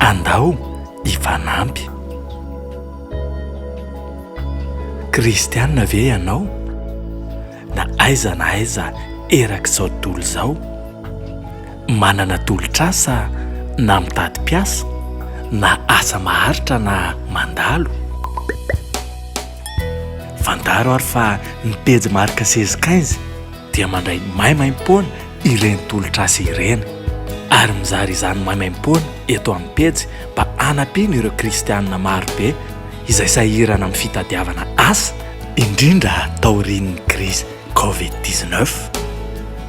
andao ifanampy. Kristianina ve ianao? Na aiza na aiza erak'izao tontolo izao, manana tolotrasa na mitady piasa na asa maharitra na mandalo. Fandaro ary fa ny pejy marika 16-15 dia mandray maimaim-poana ireny tolotrasa ireny, ary mizary izany maimaim-poana eto amin'ny pejy mba hanampiana ireo kristianina marobe izay sahirana amin'ny fitadiavana asa, indrindra taorian'ny crise COVID-19.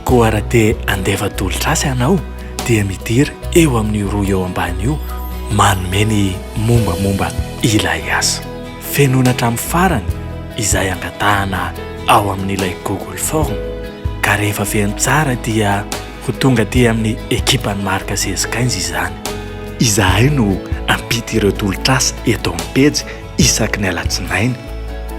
Koa raha te handefa tolotrasa ianao dia midira eo amin'ny roa eo ambany io, manome ny mombamomba ilay asa. Fenona hatramin'ny farany izay angatahana ao amin'ilay Google Form, ka rehefa feno tsara dia ho tonga aty amin'ny ekipany marika 16-15 izany. Izahay no ampita ireo tolotrasa eto amin'ny pejy isaky ny alatsinainy.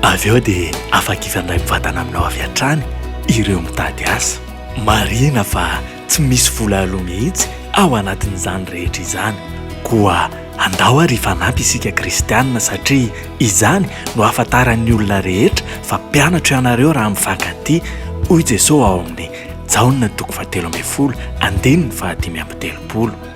Avy eo dia afaka ifandray mivadana aminao avy hatrany ireo mitady asa. Marina fa tsy misy vola aloha mihitsy ao anatin'izany rehetra izany. Koa andao ary fanampy isika kristianina, satria izany no ahafantaran'ny olona rehetra fa mpianatra ianareo raha mifankatia hoy Jesosy ao amin'ny Jaona 7:15-5:30.